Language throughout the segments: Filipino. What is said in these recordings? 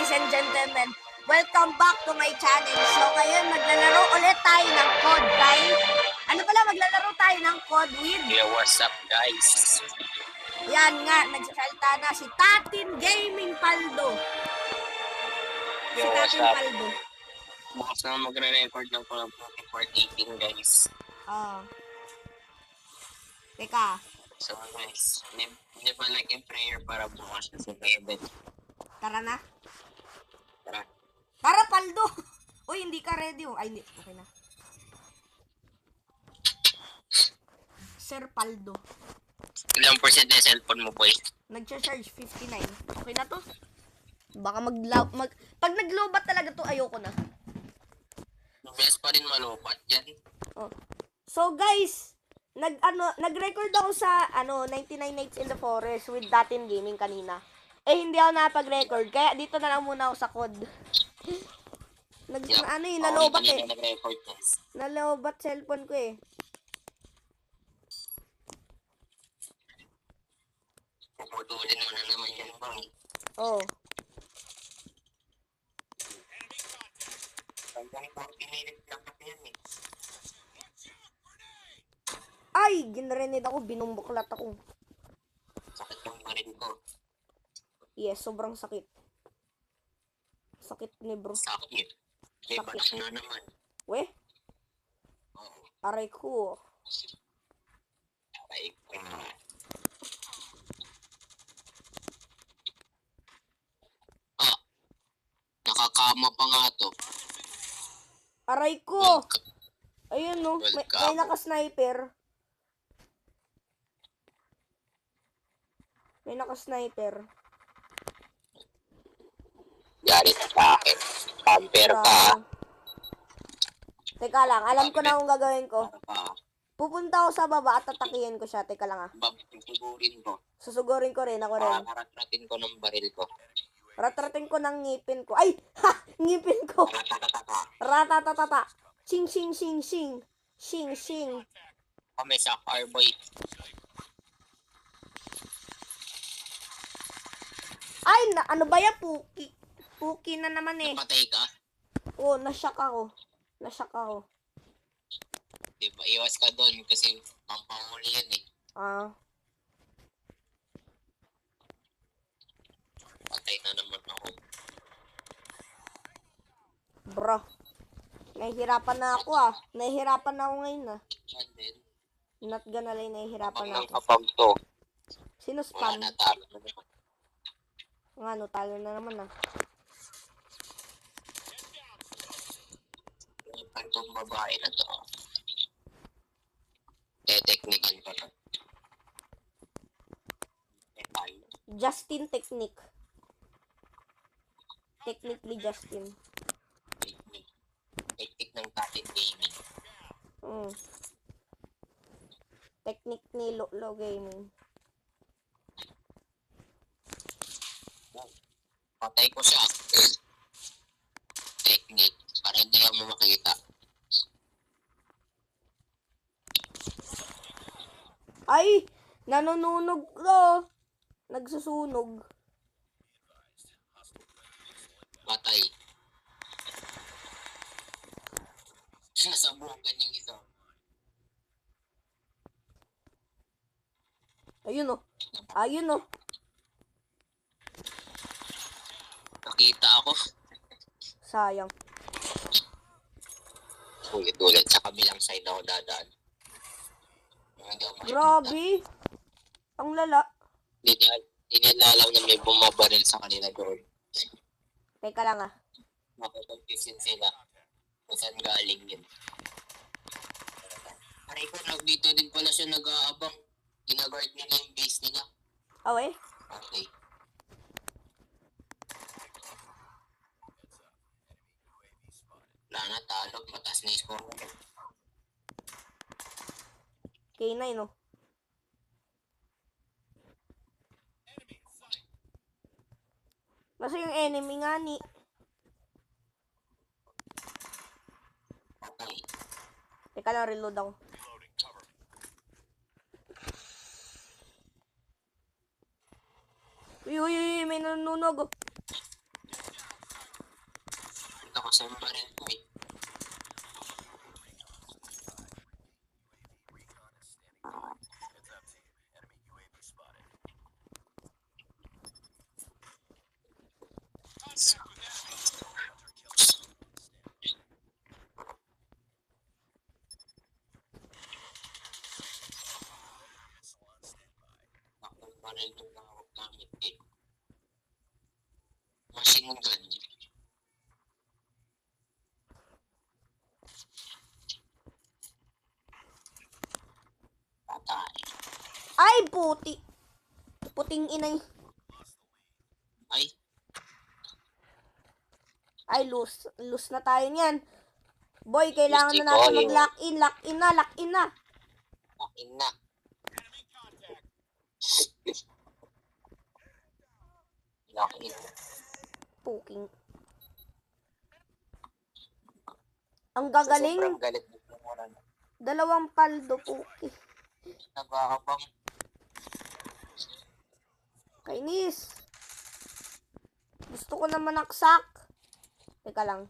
ladies and gentlemen. Welcome back to my channel. So, ngayon maglalaro ulit tayo ng COD, guys. Ano pala, maglalaro tayo ng COD with... Yeah, what's up, guys? Yan nga, nagsasalta na si Tatin Gaming Paldo. Si Yeah, what's Tatin up? Paldo. Bukas na magre-record ng Call of Duty for 18, guys. Teka. So, guys, hindi pa naging prayer para bukas na sa event. Tara na. Tara. Tara, Paldo. Uy, hindi ka ready. Ay, hindi. Okay na. Sir Paldo. Ilang percent na cellphone mo, boy? Nag-charge 59. Okay na to? Baka pag naglobat talaga to, ayoko na. Best pa rin malupat yan. Oh. So guys, nag-record ako sa 99 Nights in the Forest with Datin Gaming kanina. Eh hindi ako napag-record, kaya dito na lang muna ako sa COD. Nalobat eh. Nag-record, guys. Nalobat cellphone ko eh. Puputulin mo na naman yan, bang. Oh. Hanggang 40 minutes dapat yan eh. Ay, ginrenid ako, binumbuklat ako. Sakit yung barin ko. Yes, sobrang sakit. Sakit ni bro. Sakit. May Sakit. balas na naman. Weh, Oo. aray ko. Aray ko. Nakakama pa nga to. Aray ko. Ayun no, may Welcome. naka-sniper. May naka-sniper. Yari na sa akin. Camper ka. Teka lang, alam ko na kung gagawin ko. Para pa. Pupunta ako sa baba at tatakihin ko siya. Teka lang Babasugurin ko. Susugurin ko rin, ako rin. Pakaratratin ko ng baril ko. Ratratin ko ng ngipin ko. Ay! Ha! Ngipin ko! Ratatatata. Ratatatata. Sing, sing, sing, sing. Sing, sing. Kami sa Fireboy. Ay! Ano ba yan? Puki. Puki na naman eh. Napatay ka? Oh, nashock ako. Nashock ako. Diba, iwas ka doon kasi pampahuli yan eh. Patay na naman ako. Bro. Nahihirapan na ako ah. Nahihirapan na ako ngayon ah. And then, Not gonna lie, nahihirapan na kapag ng ako. kapag to, Sino wala spam? na talo na naman. Nga no, talo na naman ah. Itong babae na to. Technical ko na. Tayo. Justin Technique. Technically Justin. Technique ng Tatin Gaming. Technique ni Lolo Gaming. Patay ko siya. Technique. Para hindi ka mo makita. Ay! Nanununog to! Nagsusunog. Patay. Sinasabugan yung isa. Ayun oh. Ayun oh. Nakita ako. Sayang. Ulit-ulit sa kabilang side ako dadaan. Hindi ako makikita. Grabe! Ang lala. Hindi nila alam na may bumabaril sa kanila doon. Teka lang ah. Makapagpisin sila. Kung saan galing yun. Aray ko, dito din pala siya nag-aabang. Ginaguard nila yung base nila. Awe? Okay. Wala na, talo. Mataas na yung score mo. K9 oh. Kasi yung enemy nga ni... Okay. Teka lang, reload ako. Uy, may nanunog. Isang baril ko eh. Ang baril ng mga gamit eh. Machine gun. Patay. Ay, puti. Puting inay. Ay, Ay, lose. Lose na tayo niyan. Boy, kailangan Gusto na natin ko mag-lock in. Lock in na, lock in na. akin na. Lakin. Puking. Ang gagaling. Sobrang galit mo ng oras. 2 paldo, puki. Nag-aabang. Kainis. Gusto ko na manaksak. Teka lang.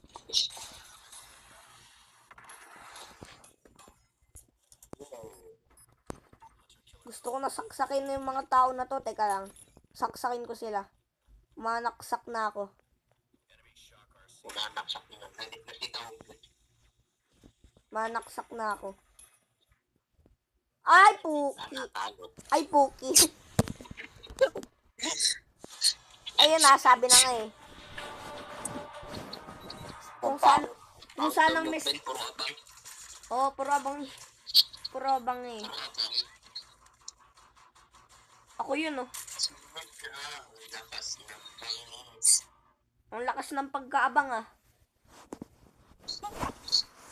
Gusto ko na saksakin yung mga tao na to. Teka lang. Saksakin ko sila. Manaksak na ako. Nanaksak na. Galit na sitaw. Manaksak na ako. Ay, puki. Nanatalo. Ay, puki. Ayun na, sabi na nga eh. Kung saan ang miss... Oh, puro abang eh. Ako yun oh. Ang lakas ng pagkaabang ah.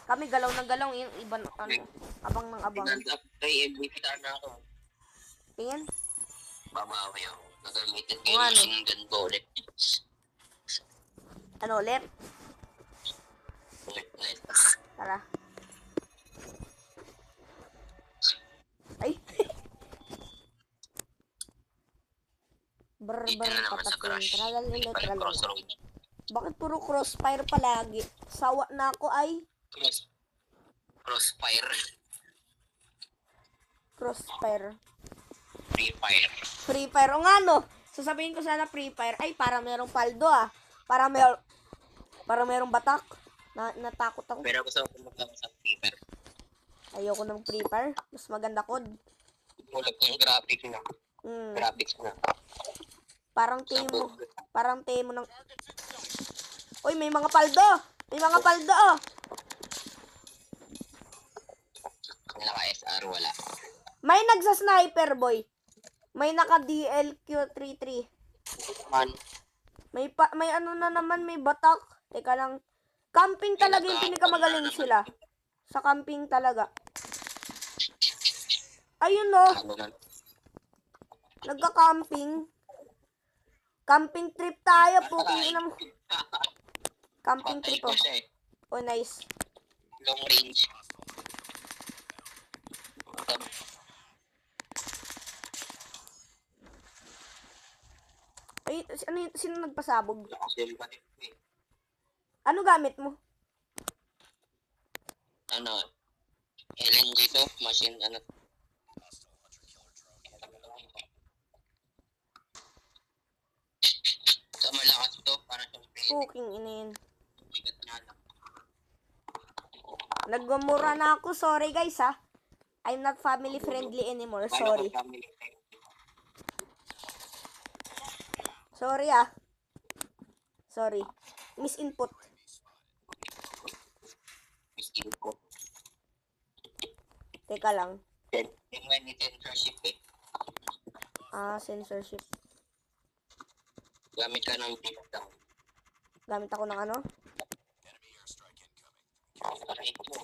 Kami galaw na galaw, yung iba ano, abang ng abang. Kay MVP na ako. Tingin. Babawi ako. Nagamitin ko Ano? yung machine gun bullet. Ano ulit? Ulit. Tara. Ay. Dito Barbar na naman sa patatin. crush. Tralalala, tralala. Crossroad. Bakit puro crossfire palagi? Sawa na ako ay. Crossfire. Crossfire. Free fire. Free Fire. O nga no. Sasabihin ko sana Free Fire. Ay, para merong paldo ah. Para merong batak. Natakot ako. Pero gusto ko magkakaroon sa free fire. Ayoko ng Free Fire. Mas maganda code. Mulag yung graphic na. Graphics na. Parang temo ng... Uy, may mga paldo! May mga paldo oh! Naka-SR wala. May nagsa-sniper boy. May naka-DLQ-33. Man, May ano na naman, may batak. Teka lang. Camping talaga yung pinakamagaling sila. Sa camping talaga. Ayun no. ano na. Nagka-camping. Camping trip tayo, puking ina mo. Camping Patay trip ko oh. siya eh. Oh, nice. Long range. Ay, sino nagpasabog? Kasi yung patik ko eh. Ano gamit mo? Ano, LNG to, machine, ano. So, malakas to, para siyang pwede. Puking inin. Bigat na lang. Nagmumura na ako. Sorry guys ha. I'm not family friendly anymore. Sorry. Sorry ah. Sorry. Misinput. Miskin ko. Teka lang. Yung nga ni censorship eh. Ah, censorship. Gamit ka ng tip down. Gamit ako ng ano? Aray mo.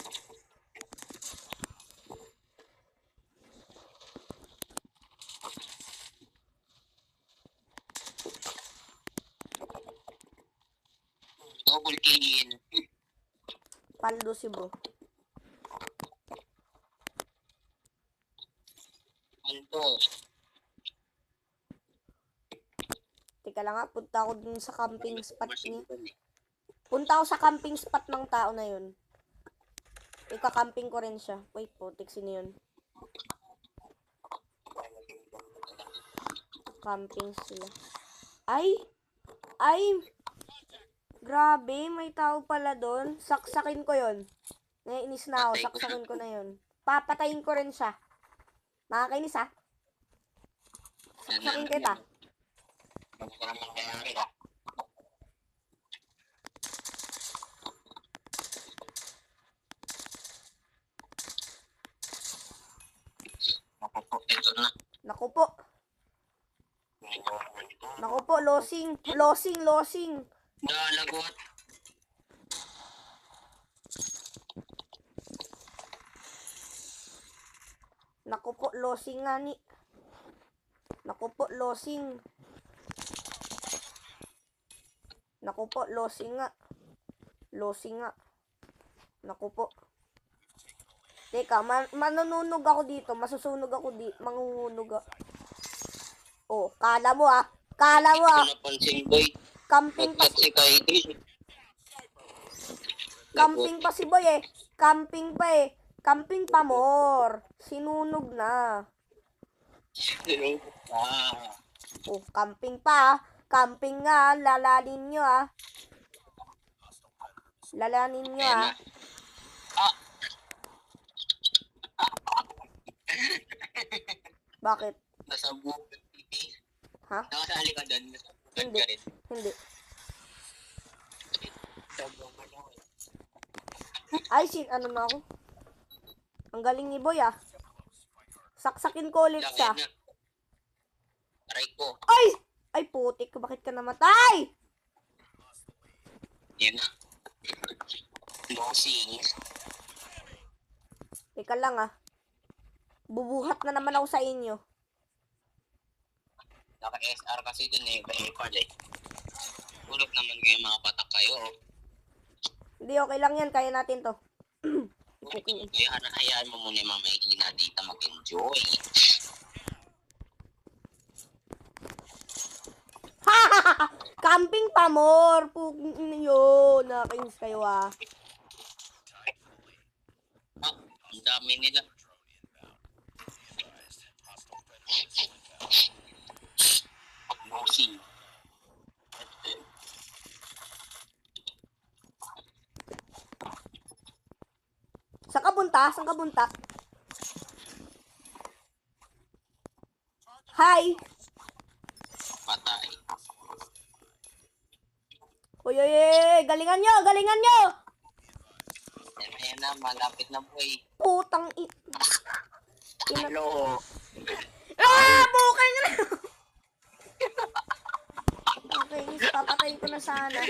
Double kill. Paldo si bro. Alto. Teka lang nga. Punta ako dun sa camping spot niya. Punta ako sa camping spot ng tao na yun. Ika-camping ko rin siya. Wait, putik, sino yun? Camping sila. Ay! Grabe, may tao pala doon. Saksakin ko yun. Naiinis na ako, saksakin ko na yun. Papatayin ko rin siya. Nakakainis ha? Saksakin kita. Ito na. Naku po. Naku po, losing. Nalagot. Naku po, losing nga ni. Naku po, losing. Naku po, losing nga. Losing nga. Naku po. Teka, manununog ako dito. Masusunog ako dito. Manguhunog ako. Oh, kala mo ah. Kala mo ah. Napansin, boy. Camping pa si... Camping pa si Boy eh. Camping pa eh. Camping pa more. Sinunog na. Oh, camping pa ah. Camping nga. Lalanin nyo ah. Lalanin nyo ah. Bakit? Nasa buong TV. Ha? Nakasali ka doon. Nasa buong Hindi. ka rin. Hindi. Ay, ano na ako? Ang galing ni Boy ah. Saksakin ko ulit siya. Aray ko. Ay! Ay, putik. Bakit ka namatay? Yan na. Losing. Teka lang ah. Bubuhat na naman ako sa inyo. Naka-SR kasi dun eh. Ba-EPAD eh. Ulog naman kayo mga patak kayo. Hindi, okay lang yan. Kaya natin to. Kaya hayaan mo muna yung mga maikina dito mag-enjoy. Camping pa more. Yun. Nakakainis kayo ah. Ang dami nila. Losing. Saan ka bunta? Saan ka bunta? Hi! Patay. Uy, uy, uy! Galingan nyo! Galingan nyo! Ayan na, malapit na po eh. Putang Hello. Ah! Bukay na! Okay, papatayin ko na sana.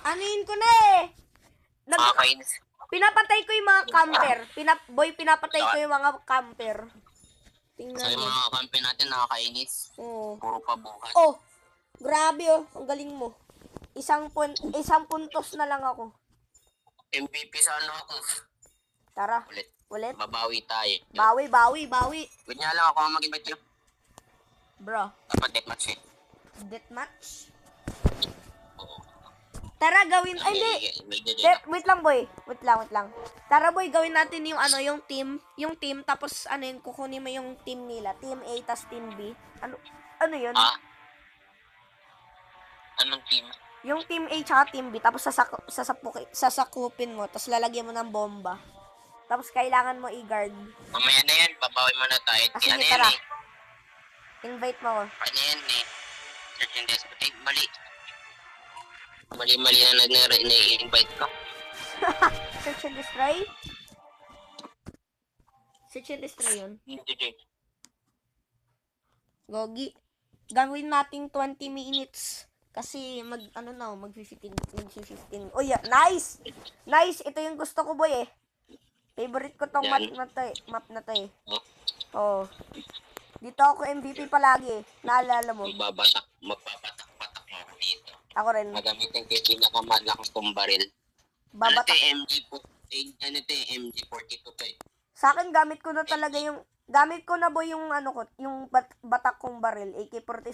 Anuin ko na eh! Pinapatay ko yung mga camper. Pinapatay ko yung mga camper. Tingnan So yung mo. mga kampi natin nakakainis. Oh. Puro pabuhat. Oh! Grabe oh. Ang galing mo. Isang puntos na lang ako. MVP sana ako. Tara. Ulit. Ulit. Babawi tayo. Bawi. Wait nga lang ako ang mag-invite nyo. Bro. Dapat deathmatch eh. Deathmatch? Oo. Tara, gawin. Ay, hindi. Wait lang, boy. Wait lang. Tara, boy, gawin natin yung yung team. Yung team, tapos kukunin mo yung team nila. Team A, tas team B. Ano yun? Anong team? Yung team A tsaka team B, tapos sasakupin mo, tapos lalagyan mo ng bomba. Tapos kailangan mo i-guard. Mamaya na yan, babawi muna tayo. Sige, Ano tara. yan eh? Invite mo ako. Ano yan eh? Search and desperate. Ay, mali. Mali na na-invite ko. Search and destroy? Search and destroy yun. Hindi. Gogi. Gawin natin 20 minutes. Kasi mag-15. Oh yeah, nice! Nice! Ito yung gusto ko, boy eh. Favorite ko tong map na to eh. Oh. Dito ako MVP palagi eh. Naalala mo. Magpapatak-patak mo dito. Ako rin. Magamitin kayo pinakamalakas kong baril. Babatak. MG42 to eh. Sa akin, gamit ko na boy yung yung batak kong baril, AK-47